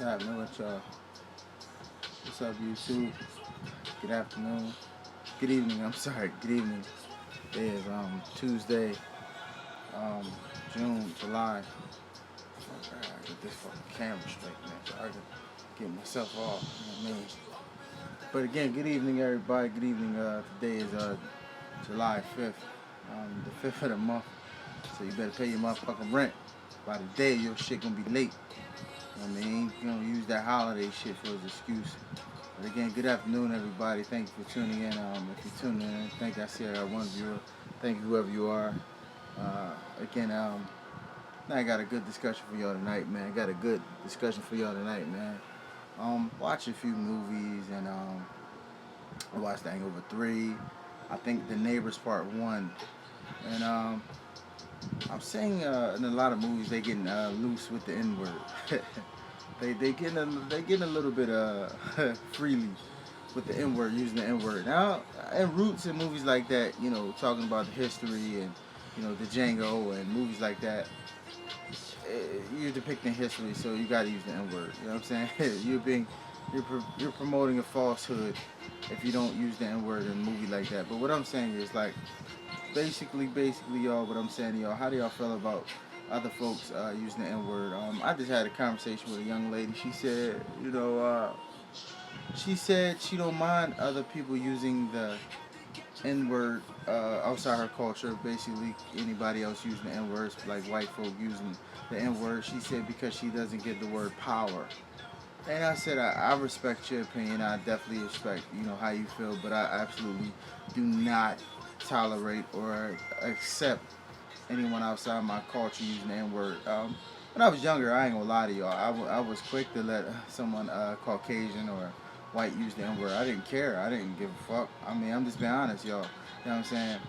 happening with y'all? What's up, YouTube? Good afternoon. Good evening. I'm sorry. Good evening. It is Tuesday, um, July. Okay, I gotta get this fucking camera straight, man, so I can get myself off. You know what I mean? But again, good evening, everybody. Good evening. Today is July 5th, the 5th of the month. So you better pay your motherfucking rent. By the day, your shit gonna be late. I mean, you know, use that holiday shit for his excuse. But again, good afternoon, everybody. Thank you for tuning in. If you're tuning in, thank you. I see I got one viewer. Thank you, whoever you are. Again, I got a good discussion for y'all tonight, man. Watch a few movies, and I watched The Hangover 3. I think The Neighbors Part 1. And I'm seeing in a lot of movies they getting loose with the N-word. they getting a little bit freely with the N-word, using the N-word. Now, and roots in movies like that, you know, talking about the history and, you know, the Django and movies like that, you're depicting history, so you gotta use the N-word. You know what I'm saying? you're promoting a falsehood if you don't use the N-word in a movie like that. But what I'm saying is, like, basically, y'all, what I'm saying to y'all, how do y'all feel about other folks using the N-word? I just had a conversation with a young lady. She said, she don't mind other people using the N-word outside her culture. Basically, anybody else using the N-words, like white folk using the N-word. She said because she doesn't give the word power. And I said, I respect your opinion. I definitely respect, how you feel, but I absolutely do not tolerate or accept anyone outside my culture using the N-word. When I was younger, I ain't gonna lie to y'all, I was quick to let someone Caucasian or white use the N-word. I didn't care. I didn't give a fuck. I mean, I'm just being honest, y'all. You know what I'm saying?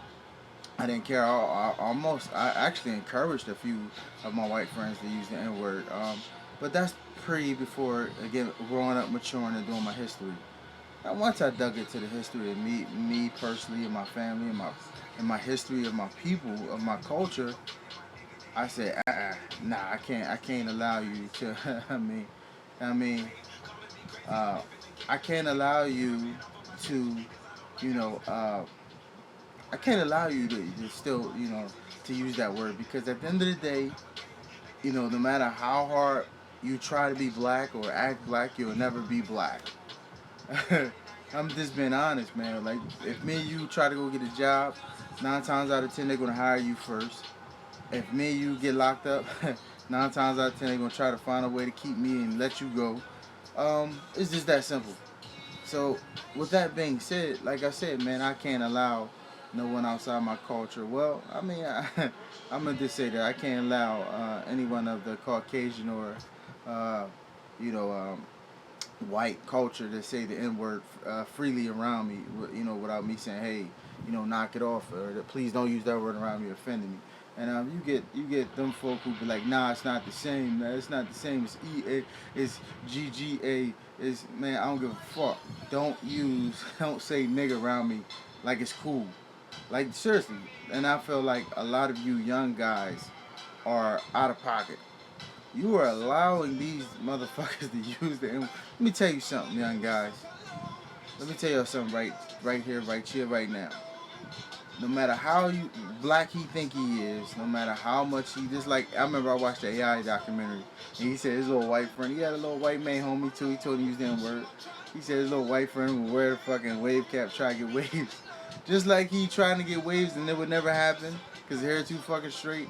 I didn't care. I actually encouraged a few of my white friends to use the N-word. But that's before, again, growing up, maturing, and doing my history. And once I dug into the history of me personally, and my family, and my history of my people, of my culture, I said, nah, I can't allow you to. I mean, I can't allow you to, you know, I can't allow you to still, to use that word, because at the end of the day, no matter how hard you try to be black or act black, you'll never be black. I'm just being honest, man. Like, if me and you try to go get a job, 9 times out of 10 they're gonna hire you first. If me and you get locked up, 9 times out of 10 they're gonna try to find a way to keep me and let you go. It's just that simple. So, with that being said, like I said, man, I can't allow no one outside my culture. Well, I mean, I'm gonna just say that I can't allow anyone of the Caucasian or, uh, you know, white culture to say the N-word freely around me, without me saying, hey, knock it off, or please don't use that word around me, offending me. And you get them folk who be like, nah, it's not the same, man. It's not the same. It's it's GGA. It's, man, I don't give a fuck. Don't say nigga around me like it's cool. Like, seriously. And I feel like a lot of you young guys are out of pocket. You are allowing these motherfuckers to use the N-word. Let me tell you something, young guys. Let me tell you something right here, right now. No matter how black he think he is, no matter how much he just, like, I remember I watched the AI documentary, and he said his little white friend, he had a little white man homie too, he told him to use the N-word. He said his little white friend would wear the fucking wave cap, try to get waves. Just like he trying to get waves and it would never happen, because his hair too fucking straight.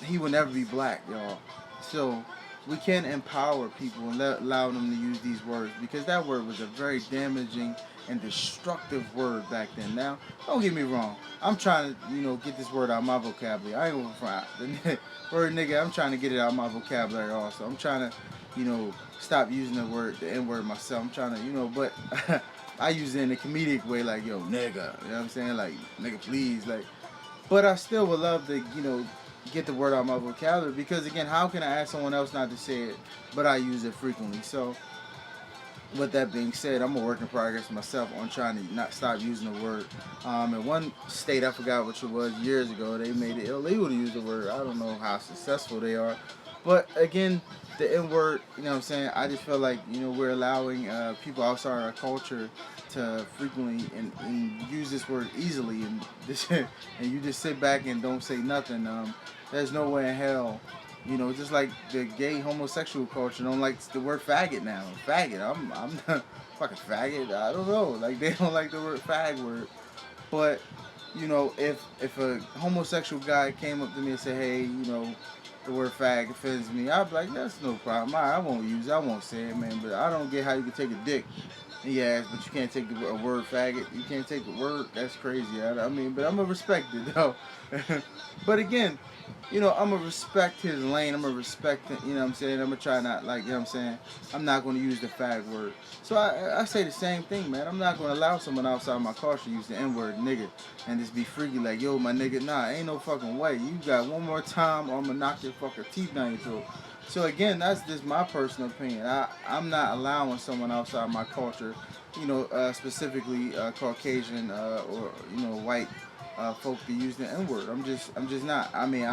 He would never be black, y'all. So, we can't empower people and allow them to use these words, because that word was a very damaging and destructive word back then. Now, don't get me wrong. I'm trying to, get this word out of my vocabulary. I ain't going to front. The word nigga, I'm trying to get it out of my vocabulary also. I'm trying to, stop using the N-word myself. I'm trying to, but I use it in a comedic way, like, yo, nigga. You know what I'm saying? Like, nigga, please. Like, but I still would love to, get the word out of my vocabulary, because, again, how can I ask someone else not to say it, but I use it frequently? So, with that being said, I'm a work in progress myself on trying to not stop using the word. In one state, I forgot which it was, years ago, they made it illegal to use the word. I don't know how successful they are, But again, the N word, you know what I'm saying? I just feel like, we're allowing people outside our culture to frequently and use this word easily, and this and you just sit back and don't say nothing. There's no way in hell, just like the gay homosexual culture don't like the word faggot now. Faggot, I'm not fucking faggot. I don't know. Like they don't like the word fag word. But if a homosexual guy came up to me and said, "Hey, the word fag offends me," I'd be like, "That's no problem. I won't use it. I won't say it, man." But I don't get how you can take a dick in your ass, but you can't take a word faggot. You can't take the word. That's crazy. I mean, but I'm gonna respect it though. But again, I'm gonna respect his lane. I'm gonna respect it. You know what I'm saying? I'm gonna try not like, what I'm saying? I'm not gonna use the fag word. So I say the same thing, man. I'm not gonna allow someone outside my culture to use the N word, nigga, and just be freaky like, yo, my nigga. Nah, ain't no fucking way. You got one more time, or I'm gonna knock your fucking teeth down your throat. So again, that's just my personal opinion. I'm not allowing someone outside my culture, specifically Caucasian or white folk to use the N word. I'm just not. I mean,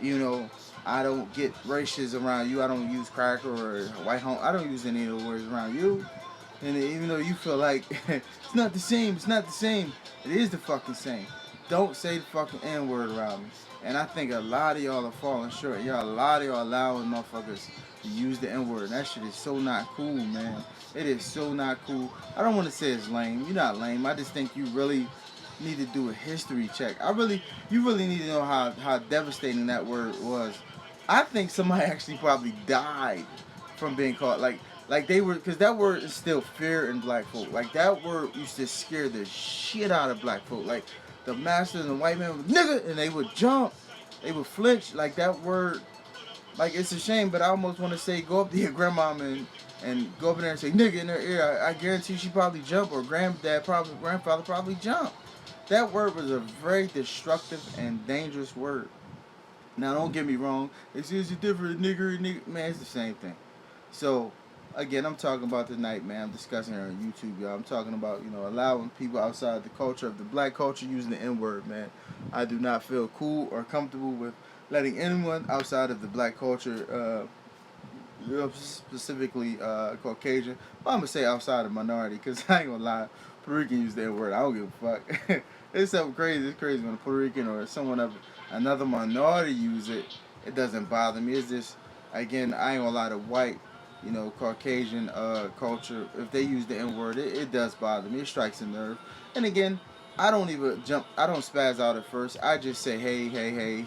you know, I don't get racist around you. I don't use cracker or white home. I don't use any of the words around you. And even though you feel like it's not the same, it's not the same. It is the fucking same. Don't say the fucking N word around me. And I think a lot of y'all are falling short. A lot of y'all allowing motherfuckers to use the N word. That shit is so not cool, man. It is so not cool. I don't want to say it's lame. You're not lame. I just think you really need to do a history check. You really need to know how devastating that word was. I think somebody actually probably died from being caught. Like they were, because that word instilled fear in black folk. Like that word used to scare the shit out of black folk. Like the masters and the white men would, nigga, and they would jump, they would flinch. Like that word, like it's a shame, but I almost want to say go up to your grandmama and go over there and say nigga in her ear. I guarantee she probably jump, or grandfather probably jump. That word was a very destructive and dangerous word. Now don't get me wrong, it's different, nigger, man, it's the same thing. So, again, I'm talking about tonight, man. I'm discussing here on YouTube, y'all. I'm talking about, allowing people outside the culture of the black culture using the N word, man. I do not feel cool or comfortable with letting anyone outside of the black culture, specifically Caucasian, but I'm going to say outside of minority, because I ain't going to lie, Puerto Rican use that word. I don't give a fuck. It's something crazy. It's crazy when a Puerto Rican or someone of another minority use it. It doesn't bother me. It's just, again, I ain't gonna lie, to white, Caucasian culture, if they use the N word, it does bother me. It strikes a nerve. And again, I don't even jump. I don't spaz out at first. I just say, hey,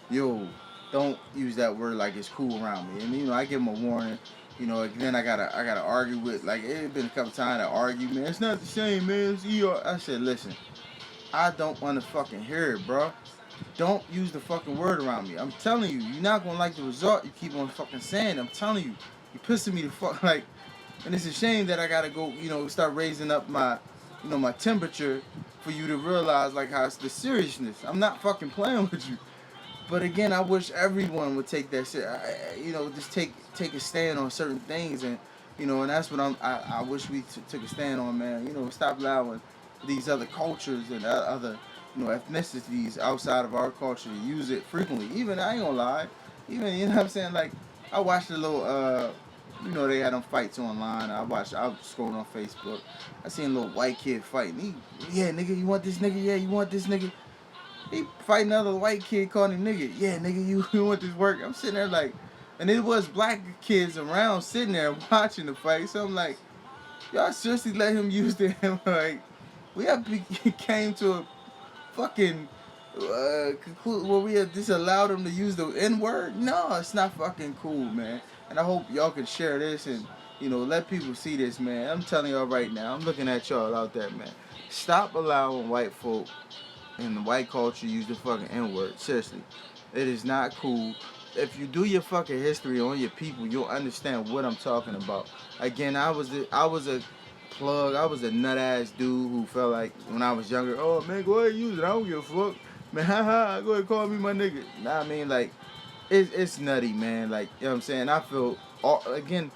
yo, don't use that word like it's cool around me. And I give them a warning. Then I gotta argue with, like, it been a couple times I argue, man. It's not the same, man. It's ER. I said, listen, I don't want to fucking hear it, bro. Don't use the fucking word around me. I'm telling you, you're not gonna like the result. You keep on fucking saying. I'm telling you, you're pissing me the fuck like. And it's a shame that I gotta go, start raising up my, my temperature for you to realize like how it's the seriousness. I'm not fucking playing with you. But again, I wish everyone would take that shit. Just take a stand on certain things, and that's what I wish we took a stand on, man. Stop allowing these other cultures and other ethnicities outside of our culture to use it frequently. Even I ain't gonna lie, even what I'm saying, like I watched a little they had them fights online. I was scrolling on Facebook. I seen a little white kid fighting. Yeah, nigga, you want this nigga? Yeah, you want this nigga? He fighting another white kid, calling him nigga. Yeah, nigga, you want this work? I'm sitting there like, and it was black kids around sitting there watching the fight. So I'm like, y'all seriously let him use the like, we have came to a fucking conclude where we have disallowed him to use the N word. No, it's not fucking cool, man. And I hope y'all can share this and let people see this, man. I'm telling y'all right now. I'm looking at y'all out there, man. Stop allowing white folk in the white culture use the fucking N word. Seriously, it is not cool. If you do your fucking history on your people, you'll understand what I'm talking about. Again, I was a plug. I was a nut ass dude who felt like when I was younger, oh man, go ahead and use it. I don't give a fuck, man. Haha, go ahead and call me my nigga. Nah, like it's nutty, man. Like, you know what I'm saying. I feel again.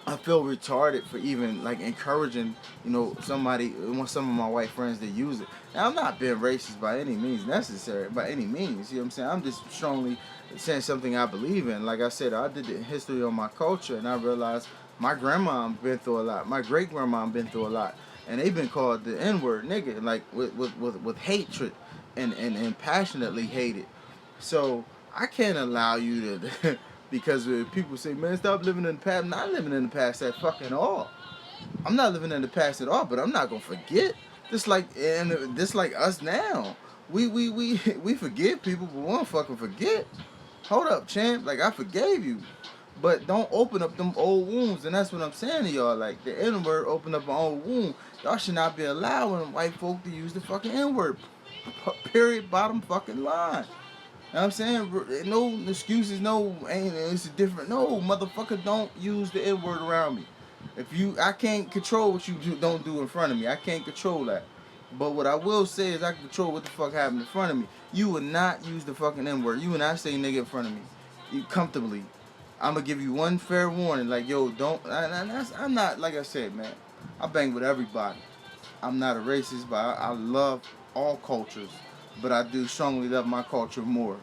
I feel retarded for even like encouraging, somebody, some of my white friends to use it. Now I'm not being racist by any means necessary, by any means. You know what I'm saying? I'm just strongly saying something I believe in. Like I said, I did the history on my culture, and I realized my grandma been through a lot. My great grandma been through a lot, and they've been called the N word, nigga, like with hatred, and passionately hated. So I can't allow you to. Because people say, man, stop living in the past. I'm not living in the past at fucking all. I'm not living in the past at all, but I'm not gonna forget. Just like us now. We forgive people, but we don't fucking forget. Hold up, champ. Like, I forgave you. But don't open up them old wounds, and that's what I'm saying to y'all. Like, the N word opened up an old wound. Y'all should not be allowing white folk to use the fucking N word. Period. Bottom fucking line. You know what I'm saying? No excuses, no, ain't it's different. No, motherfucker, don't use the N word around me. I can't control what you don't do in front of me. I can't control that. But what I will say is I can control what the fuck happened in front of me. You would not use the fucking N word. You would not say nigga in front of me. You comfortably. I'm gonna give you one fair warning. Like, yo, don't. I'm not, like I said, man. I bang with everybody. I'm not a racist, but I love all cultures. But I do strongly love my culture more.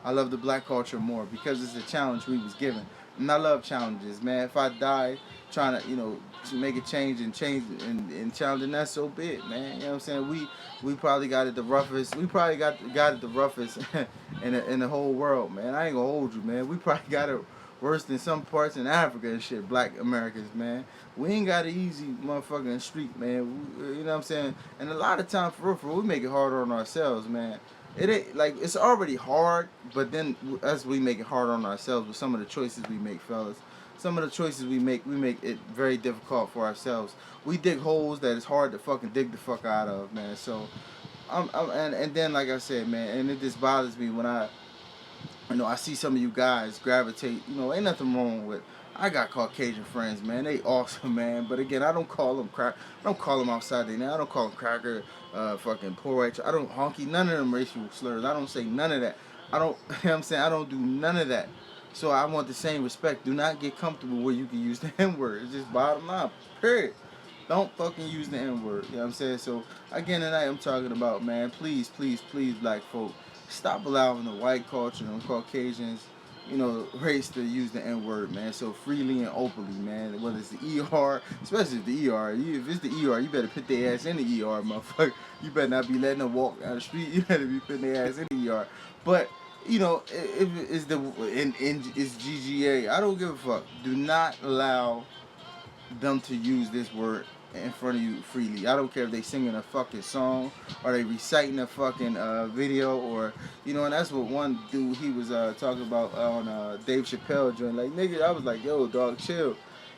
I love the black culture more because it's a challenge we was given. And I love challenges, man. If I die trying to, to make a change and challenging, that's so big, man. You know what I'm saying? We probably got it the roughest. We probably got it the roughest in the whole world, man. I ain't gonna hold you, man. We probably got it worse than some parts in Africa and shit. Black Americans, man. We ain't got an easy motherfucking street, man. You know what I'm saying? And a lot of time, for real, we make it harder on ourselves, man. It ain't like it's already hard, but then as we make it harder on ourselves with some of the choices we make, fellas. Some of the choices we make it very difficult for ourselves. We dig holes that it's hard to fucking dig the fuck out of, man. So, and then like I said, man, and it just bothers me when I see some of you guys gravitate. Ain't nothing wrong with. I got Caucasian friends, man. They awesome, man. But again, I don't call them crack. I don't call them outside their name. I don't call them cracker, fucking poor white. I don't honky. None of them racial slurs. I don't say none of that. I don't. You know what I'm saying? I don't do none of that. So I want the same respect. Do not get comfortable where you can use the N word. It's just bottom line. Period. Don't fucking use the N word. You know what I'm saying? So again, tonight I'm talking about, man. Please, please, please, black folk, stop allowing the white culture and Caucasians, race to use the N word, man, so freely and openly, man. Whether it's the ER, especially if the ER, if it's the ER, you better put their ass in the ER, motherfucker. You better not be letting them walk down the street. You better be putting their ass in the ER. But if it's it's GGA, I don't give a fuck. Do not allow them to use this word in front of you freely. I don't care if they singing a fucking song or they reciting a fucking video or and that's what one dude he was talking about on Dave Chappelle joint. Like, nigga, I was like, yo, dog, chill.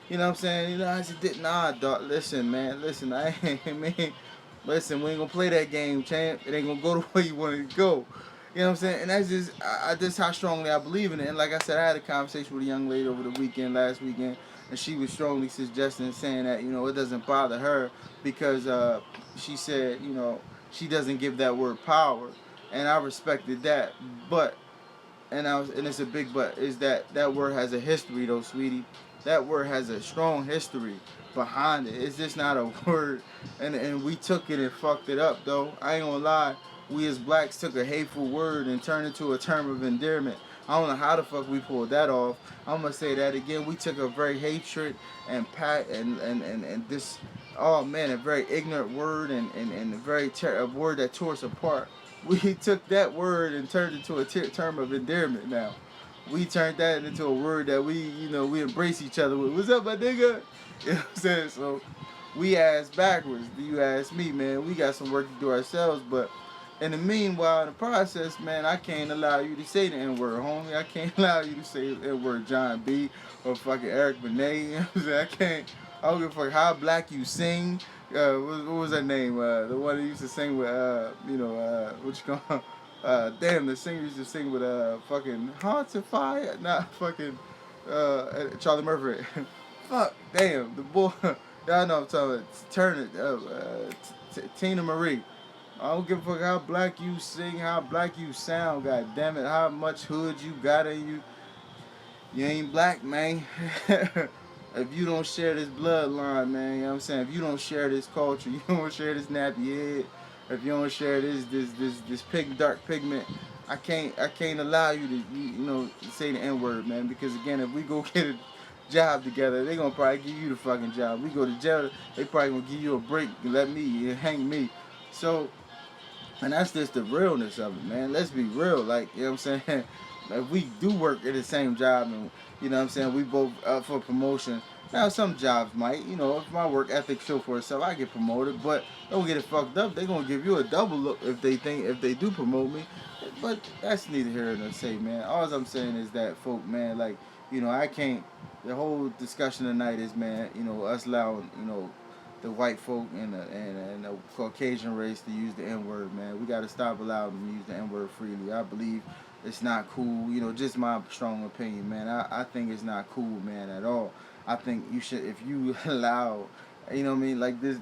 You know what I'm saying? I said, nah, dog, listen, man, listen, I ain't man. Listen, we ain't gonna play that game, champ. It ain't gonna go the way you want it to go. You know what I'm saying? And that's just, that's how strongly I believe in it. And like I said, I had a conversation with a young lady over the weekend, last weekend, and she was strongly suggesting, saying that, it doesn't bother her because she said, she doesn't give that word power. And I respected that. But, and it's a big but, is that word has a history though, sweetie. That word has a strong history behind it. It's just not a word. And we took it and fucked it up though. I ain't gonna lie. We as blacks took a hateful word and turned it into a term of endearment. I don't know how the fuck we pulled that off. I'm gonna say that again. We took a very hatred and this, oh man, a very ignorant word and a very a word that tore us apart. We took that word and turned it into a term of endearment now. We turned that into a word that we embrace each other with. What's up, my nigga? You know what I'm saying? So we ass backwards. You ask me, man. We got some work to do ourselves, but in the meanwhile, in the process, man, I can't allow you to say the N-word, homie. I can't allow you to say the N-word John B. or fucking Eric Benet. You know what I'm saying? I don't give a fuck how black you sing. What was that name? The one that used to sing with, what you call damn, the singer used to sing with fucking Hearts of Fire, not fucking Charlie Murphy. Fuck, damn, the boy. Y'all know what I'm talking about. Tina Marie. I don't give a fuck how black you sing, how black you sound, god damn it, how much hood you got in you. You ain't black, man. if you don't share this bloodline, man, you know what I'm saying? If you don't share this culture, you don't share this nappy head, if you don't share this dark pigment, I can't allow you to say the N word, man. Because again, if we go get a job together, they gonna probably give you the fucking job. We go to jail, they probably gonna give you a break and let me hang me. So, and that's just the realness of it, man. Let's be real, like, you know what I'm saying. If we do work at the same job and you know what I'm saying, we both up for promotion. Now some jobs might, if my work ethic show for itself, I get promoted, but don't get it fucked up. They gonna give you a double look if they do promote me. But that's neither here nor say, man. All I'm saying is that folk, man, like, I can't. The whole discussion tonight is, man, us allowing, the white folk and the Caucasian race to use the N word, man. We got to stop allowing them to use the N word freely. I believe it's not cool. Just my strong opinion, man. I think it's not cool, man, at all. I think you should, if you allow, what I mean, like the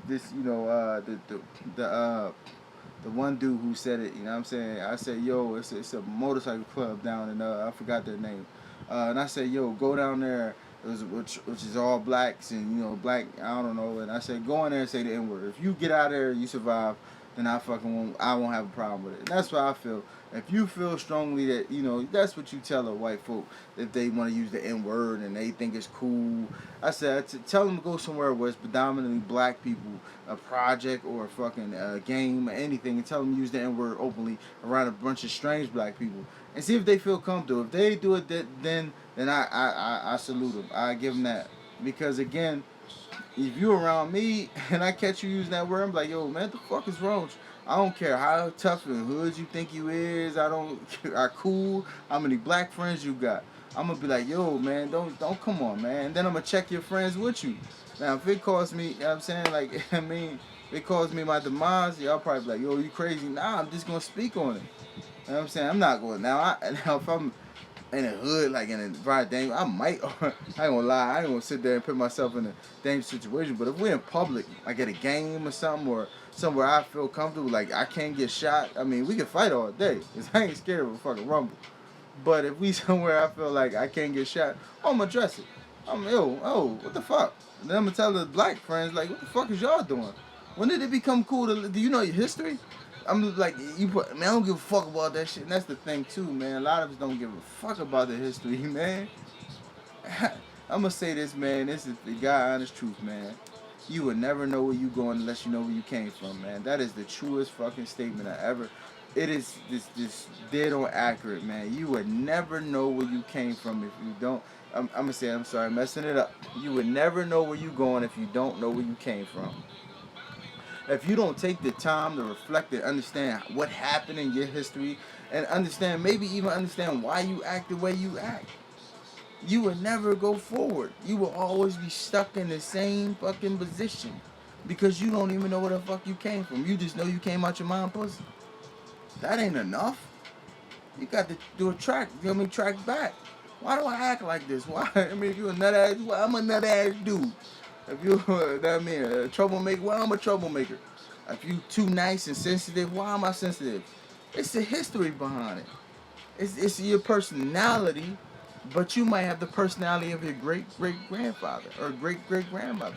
one dude who said it, what I'm saying? I said, yo, it's a motorcycle club down in, I forgot their name. And I said, yo, go down there, which is all blacks and, black, I don't know. And I said, go in there and say the N word. If you get out there and you survive, then I won't have a problem with it. And that's what I feel. If you feel strongly that, that's what you tell a white folk if they want to use the N word and they think it's cool. I said, tell them to go somewhere where it's predominantly black people, a project or a fucking game or anything, and tell them to use the N word openly around a bunch of strange black people and see if they feel comfortable. If they do it, then I salute them. I give them that. Because again, if you around me and I catch you using that word, I'm like, yo, man, what the fuck is wrong with you? I don't care how tough and hood you think you is. I cool. How many black friends you got? I'm gonna be like, yo, man, don't come on, man. And then I'm gonna check your friends with you. Now, if it costs me, you know what I'm saying, like, if it costs me my demise, y'all probably be like, yo, you crazy? Nah, I'm just gonna speak on it. You know what I'm saying? I'm not going now. Now if I'm in the hood, like in a very dangerous, I might. I ain't gonna lie. I ain't gonna sit there and put myself in a dangerous situation. But if we're in public, like at a game or something, or somewhere I feel comfortable, like I can't get shot. I mean, we can fight all day. Cause I ain't scared of a fucking rumble. But if we somewhere I feel like I can't get shot, I'm gonna address it. What the fuck? And then I'm gonna tell the black friends, like, what the fuck is y'all doing? When did it become cool to? Do you know your history? I'm like, man, I don't give a fuck about that shit. And that's the thing, too, man. A lot of us don't give a fuck about the history, man. I'm going to say this, man. This is the God honest truth, man. You will never know where you going unless you know where you came from, man. That is the truest fucking statement I ever. It is this dead on accurate, man. You would never know where you came from if you don't. I'm going to say, I'm sorry, messing it up. You would never know where you going if you don't know where you came from. If you don't take the time to reflect and understand what happened in your history and maybe even understand why you act the way you act, you will never go forward. You will always be stuck in the same fucking position because you don't even know where the fuck you came from. You just know you came out your mom pussy. That ain't enough. You got to do a track, track back. Why do I act like this? Why? I mean, if you're a nut ass, well, I'm a nut ass dude. If you, a troublemaker, well, I'm a troublemaker. If you too nice and sensitive, why am I sensitive? It's the history behind it. It's your personality, but you might have the personality of your great-great-grandfather or great-great-grandmother.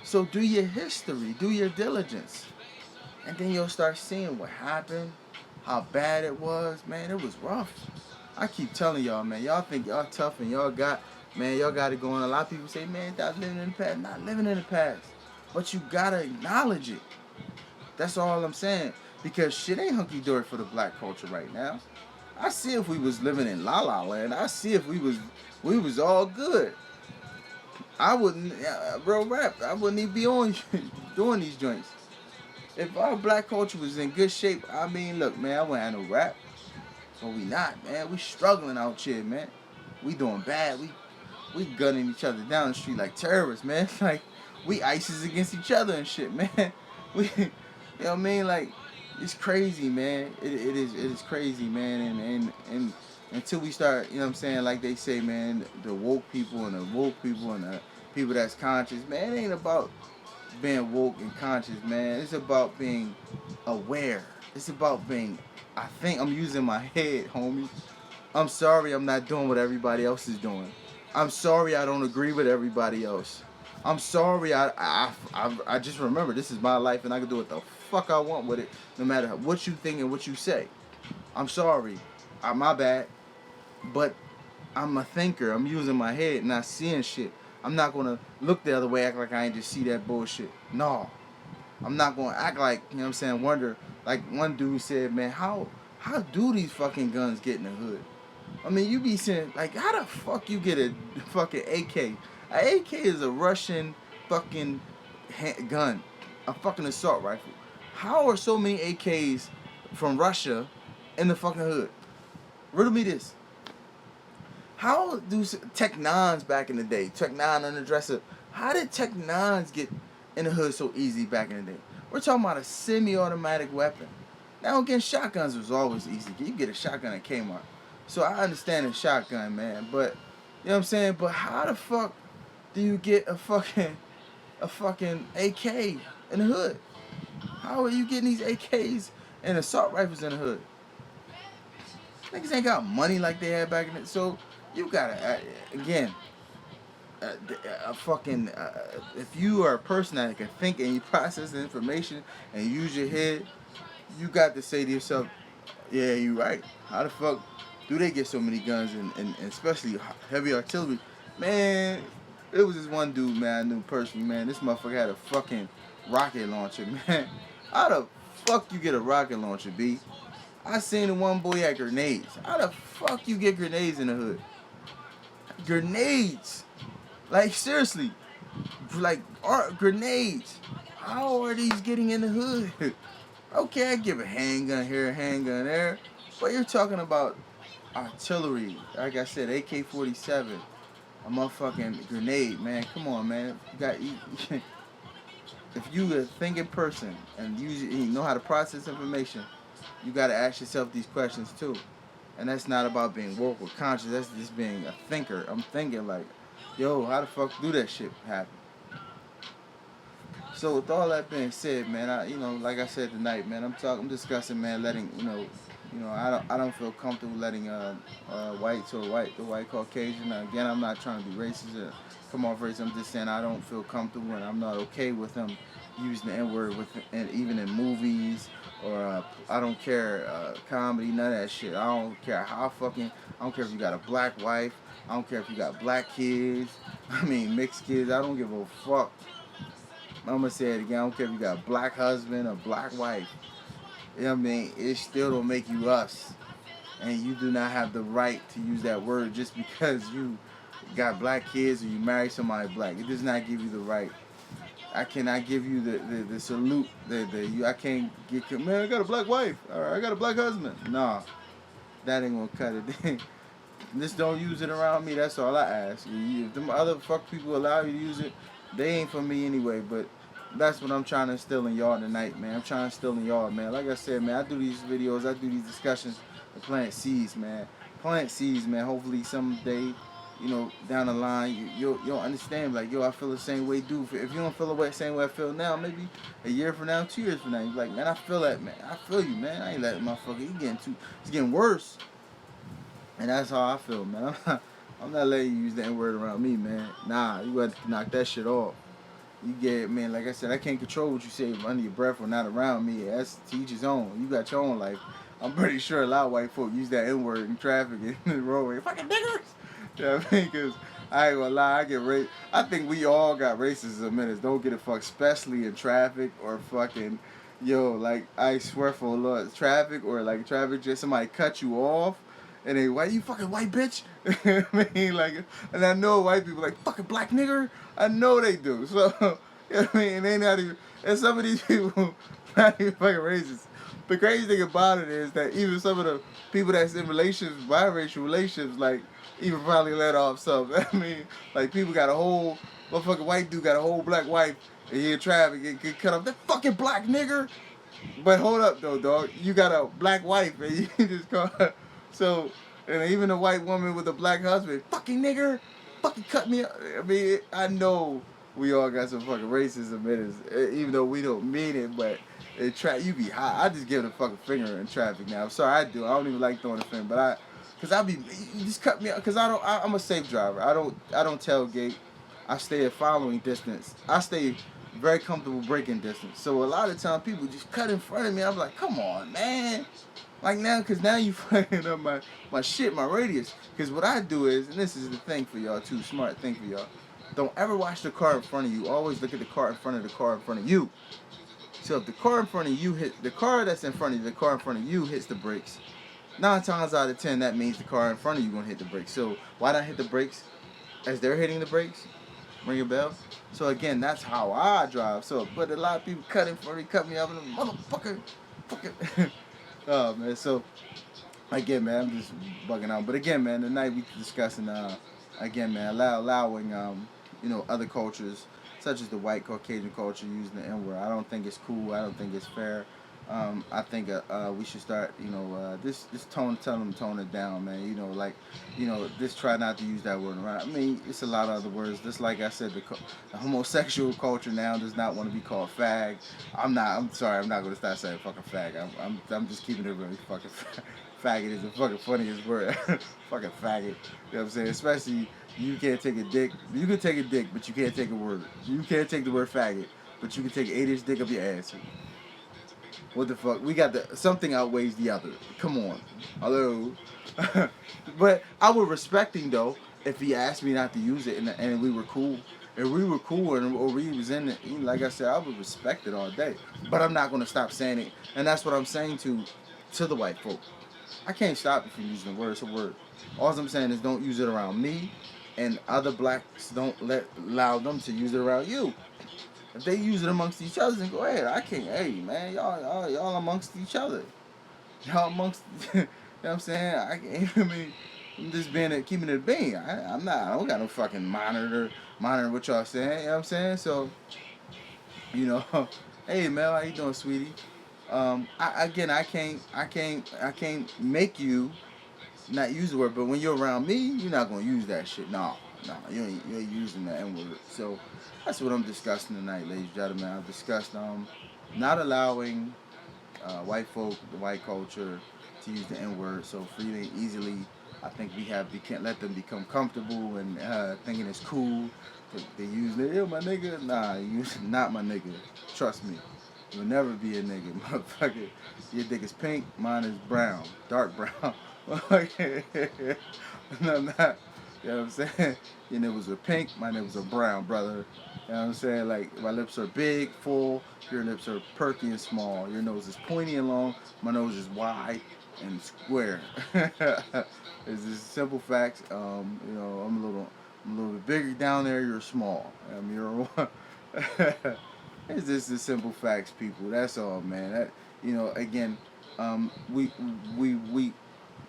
So do your history, do your diligence. And then you'll start seeing what happened, how bad it was. Man, it was rough. I keep telling y'all, man, y'all think y'all tough and y'all got it going. A lot of people say, man, that's living in the past. Not living in the past. But you gotta acknowledge it. That's all I'm saying. Because shit ain't hunky-dory for the black culture right now. I see if we was living in La La Land. I see if we was all good. I wouldn't, real rap, I wouldn't even be on doing these joints. If our black culture was in good shape, I mean, look, man, I wouldn't have no rap. But we not, man. We struggling out here, man. We doing bad. We gunning each other down the street like terrorists, man. Like, we ISIS against each other and shit, man. You know what I mean? Like, it's crazy, man. It is crazy, man. And until we start, you know what I'm saying, like they say, man, the woke people and the people that's conscious, man, it ain't about being woke and conscious, man. It's about being aware. It's about being, I think I'm using my head, homie. I'm sorry I'm not doing what everybody else is doing. I'm sorry I don't agree with everybody else. I'm sorry I just remember this is my life and I can do what the fuck I want with it no matter what you think and what you say. I'm sorry. My bad. But I'm a thinker. I'm using my head, not seeing shit. I'm not gonna look the other way, act like I ain't just see that bullshit. No. I'm not gonna act like, you know what I'm saying, wonder, like one dude said, man, how do these fucking guns get in the hood? I mean, you be saying, like, how the fuck you get a fucking AK? A AK is a Russian fucking gun, a fucking assault rifle. How are so many AKs from Russia in the fucking hood? Riddle me this. How do Tech Nines back in the day, Tech Nine on the dresser, how did Tech Nines get in the hood so easy back in the day? We're talking about a semi-automatic weapon. Now again, shotguns was always easy. You get a shotgun at Kmart. So I understand a shotgun, man, but you know what I'm saying? But how the fuck do you get a fucking AK in the hood? How are you getting these AKs and assault rifles in the hood? Niggas ain't got money like they had back in the so you gotta again a fucking if you are a person that can think and you process the information and use your head, you got to say to yourself, yeah, you right. How the fuck do they get so many guns and especially heavy artillery? Man, it was this one dude, man, I knew personally, man. This motherfucker had a fucking rocket launcher, man. How the fuck you get a rocket launcher, B? I seen the one boy had grenades. How the fuck you get grenades in the hood? Grenades! Like, seriously. Like, grenades. How are these getting in the hood? Okay, I give a handgun here, a handgun there. But you're talking about artillery. Like I said, AK-47. A motherfucking grenade, man. Come on, man. If you a thinking person and you know how to process information, you got to ask yourself these questions too. And that's not about being woke or conscious. That's just being a thinker. I'm thinking like, yo, how the fuck do that shit happen? So with all that being said, man, like I said tonight, man, I'm discussing, man, letting, I don't feel comfortable letting whites or the white Caucasian. Now, again, I'm not trying to be racist or come off racist. I'm just saying I don't feel comfortable and I'm not okay with them using the N-word and even in movies or I don't care comedy, none of that shit. I don't care I don't care if you got a black wife. I don't care if you got black kids. I mean mixed kids. I don't give a fuck. I'm gonna say it again. I don't care if you got a black husband or black wife. You know what I mean? It still don't make you us. And you do not have the right to use that word just because you got black kids or you marry somebody black. It does not give you the right. I cannot give you the salute. I can't get, man, I got a black wife. Or I got a black husband. Nah, that ain't gonna cut it. Just don't use it around me. That's all I ask. If them other fuck people allow you to use it, they ain't for me anyway. But that's what I'm trying to instill in y'all tonight, man. I'm trying to instill in y'all, man. Like I said, man, I do these videos, I do these discussions to plant seeds, man. Plant seeds, man. Hopefully someday, down the line, you'll understand. Like, yo, I feel the same way, dude. If you don't feel the same way I feel now, maybe a year from now, 2 years from now, you're like, man, I feel that, man. I feel you, man. I ain't letting motherfucker. It's getting worse. And that's how I feel, man. I'm not letting you use the N-word around me, man. Nah, you got to knock that shit off. You get, man, like I said, I can't control what you say under your breath or not around me. That's to each his own. You got your own life. I'm pretty sure a lot of white folk use that N-word in traffic in the roadway. Fucking niggers! You know what I mean? Because I ain't gonna lie, I think we all got racism in us. Don't get it fucked, especially in traffic or fucking, like, I swear for the Lord, traffic or like traffic, just somebody cut you off. And they, why you fucking white bitch? I mean, like, and I know white people like, fucking black nigger. I know they do. So, you know what I mean? And they not even, and some of these people not even fucking racist. The crazy thing about it is that even some of the people that's in relationships, biracial relationships, like, even probably let off some. I mean, like, people got a whole, motherfucking white dude got a whole black wife, and he in traffic, get cut off. That fucking black nigger. But hold up, though, dog. You got a black wife, and you just call her. So, and even a white woman with a black husband, fucking nigger, fucking cut me up. I mean, I know we all got some fucking racism in us, even though we don't mean it, but you be high. I just give it a fucking finger in traffic now. I'm sorry, I do. I don't even like throwing a finger, but Cause you just cut me out. Cause I'm a safe driver. I don't tailgate. I stay at following distance. I stay very comfortable braking distance. So a lot of time people just cut in front of me. I'm like, come on, man. Like now, cause now you fucking up my shit, my radius. Cause what I do is, and this is the thing for y'all too, smart thing for y'all. Don't ever watch the car in front of you. Always look at the car in front of the car in front of you. So if the car in front of you hit the car that's in front of you, the car in front of you hits the brakes. 9 times out of 10, that means the car in front of you gonna hit the brakes. So why not hit the brakes as they're hitting the brakes? Ring a bell. So again, that's how I drive. So, but a lot of people cut in front of me, cut me up, and motherfucker, fucking. Oh man. So again, man, I'm just bugging out. But again, man, tonight we discussing, again, man, allowing, other cultures such as the white Caucasian culture using the N word. I don't think it's cool. I don't think it's fair. I think we should start, this tell them tone it down, man. Just try not to use that word around. I mean, it's a lot of other words. Just like I said, the homosexual culture now does not want to be called fag. I'm sorry. I'm not going to start saying fucking fag. I'm just keeping it really fucking faggot is the fucking funniest word. Fucking faggot. You know what I'm saying? Especially you can't take a dick. You can take a dick, but you can't take a word. You can't take the word faggot, but you can take an 8-inch dick up your ass. What the fuck? We got something outweighs the other. Come on. Hello. But I would respect him though if he asked me not to use it and we were cool. If we were cool or we was in it, like I said, I would respect it all day. But I'm not gonna stop saying it, and that's what I'm saying to the white folk. I can't stop you from using the word. It's a word. All I'm saying is don't use it around me, and other blacks don't allow them to use it around you. If they use it amongst each other, then go ahead. I can't. Hey, man, y'all amongst each other. Y'all amongst. You know what I'm saying? I mean, I'm just keeping it a bean. I'm not. I don't got no fucking monitor what y'all saying. You know what I'm saying? So, you know, hey man, how you doing, sweetie? I can't make you not use the word, but when you're around me, you're not gonna use that shit. No, you ain't using the N word. So that's what I'm discussing tonight, ladies and gentlemen. I've discussed not allowing white folk, the white culture, to use the N word so freely and easily. I think we can't let them become comfortable and thinking it's cool. They use it, yo, my nigga. Nah, you not my nigga. Trust me. You'll never be a nigga, motherfucker. Your dick is pink, mine is brown, dark brown. No, I'm not. You know what I'm saying? Your nipples are pink, my nipples are brown, brother. You know what I'm saying? Like, my lips are big, full, your lips are perky and small. Your nose is pointy and long, my nose is wide and square. It's just simple facts. I'm a little bit bigger down there, you're small. You're it's just the simple facts, people. That's all, man. Again, we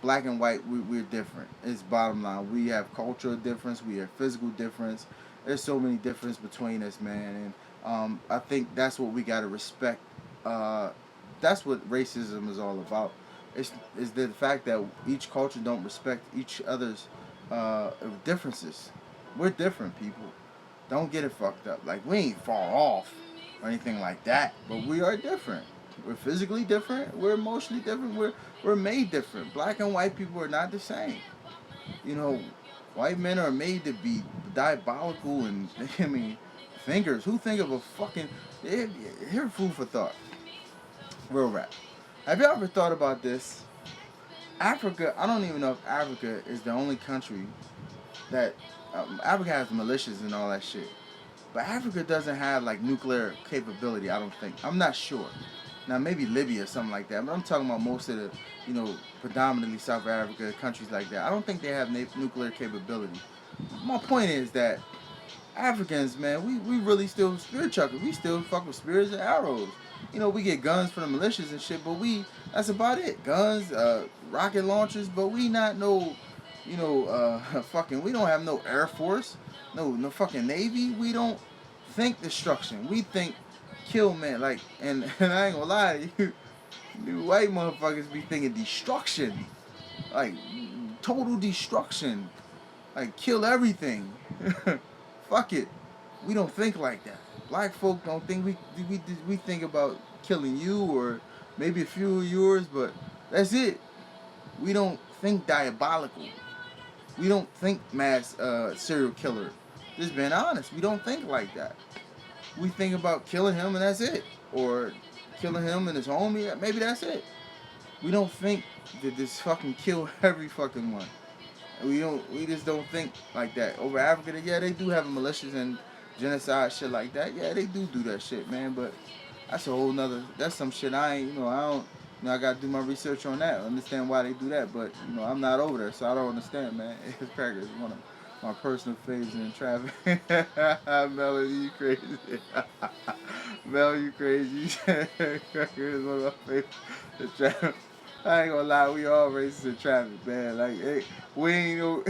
black and white, we're different. It's bottom line. We have cultural difference. We have physical difference. There's so many differences between us, man. And I think that's what we got to respect. That's what racism is all about. It's the fact that each culture don't respect each other's differences. We're different, people. Don't get it fucked up. Like, we ain't far off or anything like that, but we are different. We're physically different. We're emotionally different. We're made different. Black and white people are not the same. White men are made to be diabolical and thinkers. Who think of a fucking here food for thought. Real rap. Have you ever thought about this? Africa. I don't even know if Africa is the only country that Africa has militias and all that shit. But Africa doesn't have like nuclear capability, I don't think. I'm not sure. Now maybe Libya or something like that. But I'm talking about most of the, predominantly South Africa, countries like that. I don't think they have nuclear capability. My point is that Africans, man, we really still spirit chuckers. We still fuck with spears and arrows. We get guns for the militias and shit, but that's about it. Guns, rocket launchers, but we not no, we don't have no Air Force, no fucking Navy. We don't think destruction. We think kill, man. Like, and I ain't gonna lie to you, you white motherfuckers be thinking destruction. Like, total destruction. Like, kill everything. Fuck it. We don't think like that. Black folk don't think we think about killing you or maybe a few of yours, but that's it. We don't think diabolical. We don't think mass serial killer. Just being honest, we don't think like that. We think about killing him and that's it, or killing him and his homie. Maybe that's it. We don't think that this fucking kill every fucking one. We don't. We just don't think like that. Over Africa, yeah, they do have militias and genocide shit like that. Yeah, they do that shit, man. But that's a whole nother. That's some shit I ain't. I don't. I gotta do my research on that. Understand why they do that. But I'm not over there, so I don't understand, man. It's cracker is one of my personal faves in traffic. Melody, you crazy. Mel, you crazy. Cracker is one of my favorites in traffic. I ain't gonna lie, we all racist in traffic, man. Like, hey, we ain't no.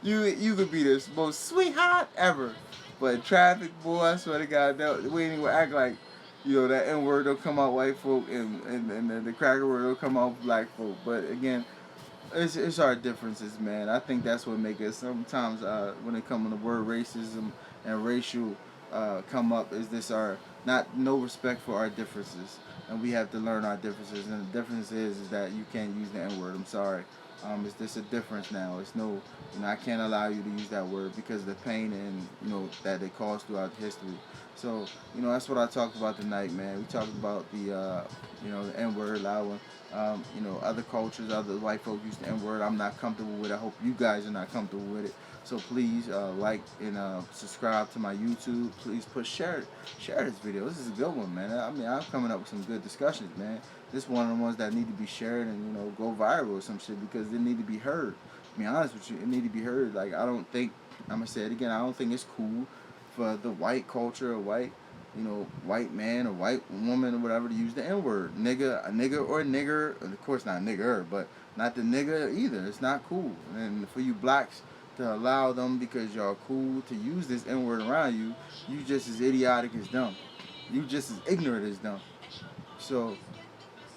You could be the most sweetheart ever, but in traffic, boy, I swear to God, we ain't even act like, that N word will come out white folk, and the cracker word will come out black folk. But again, it's our differences, man. I think that's what make us sometimes when it comes to the word racism and racial come up is this our not no respect for our differences, and we have to learn our differences. And the difference is that you can't use the N word. I'm sorry. It's just a difference now. It's no, I can't allow you to use that word because of the pain and that it caused throughout history. So that's what I talked about tonight, man. We talked about the N word, allowing other cultures, other white folk use the N word. I'm not comfortable with it. I hope you guys are not comfortable with it. So please like and subscribe to my YouTube. Please share this video. This is a good one, man. I mean, I'm coming up with some good discussions, man. This is one of the ones that need to be shared and go viral or some shit because they need to be heard. To be honest with you, it need to be heard. Like I don't think I'm gonna say it again. I don't think it's cool for the white culture or white man or white woman or whatever to use the N word. A nigga or a nigger. Of course not nigger, but not the nigga either. It's not cool. And for you blacks to allow them because y'all cool to use this N word around you, you just as idiotic as them. You just as ignorant as them. So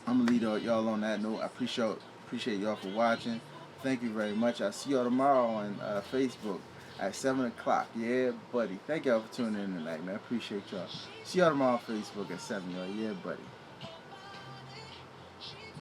I'm gonna leave y'all on that note. I appreciate y'all for watching. Thank you very much. I'll see y'all tomorrow on Facebook at 7 o'clock. Yeah, buddy. Thank y'all for tuning in tonight, man. I appreciate y'all. See y'all tomorrow on Facebook at 7, y'all. Yeah, buddy.